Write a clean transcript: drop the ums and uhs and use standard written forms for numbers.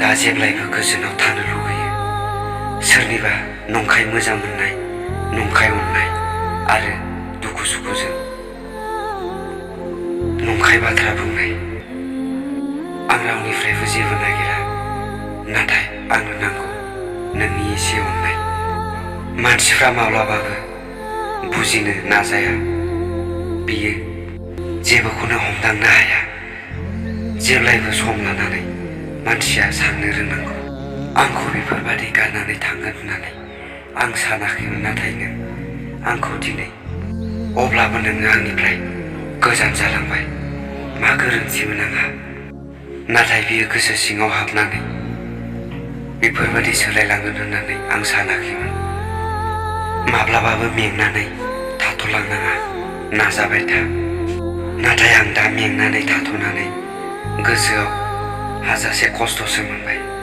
दा जेब्लायबो गोजोनाव थानो लुगैयो। सोरनिबा नंखाय मोजां मोननाय, नंखाय अननाय आरो दुखु सुखुजों नंखाय बाथ्रा बुंनाय। आं रावनिफ्रायबो जेबो नागिरा, नाथाय आंनो नांगौ नोंनि एसे अननाय। मानसिफ्रा माब्लाबाबो बुजिनो नाजाया, बियो जेबोखौनो हमदांनो हाया। जेब्लायबो सम लानानै मानसिया साननो रोंनांगौ। आंखौ बेफोरबादि गारनानै थांगोन होननानै आं सानाखैमोन, नाथाय नों आंखौ दिनै अब्लाबो नोङो आंनिफ्राय गोजान जालांबाय। मा गोरोन्थिमोन आंहा, नाथाय बियो गोसो सिङाव हाबनानै बेफोरबादि सोलायलांगोन होननानै आं सानाखैमोन। माब्लाबाबो मेंनानै थाथ'लांनाङा, नाजाबाय था। नाथाय आं दा मेंनानै थाथ'नानै गोसोआव हाजासे खस्थ'सो मोनबाय।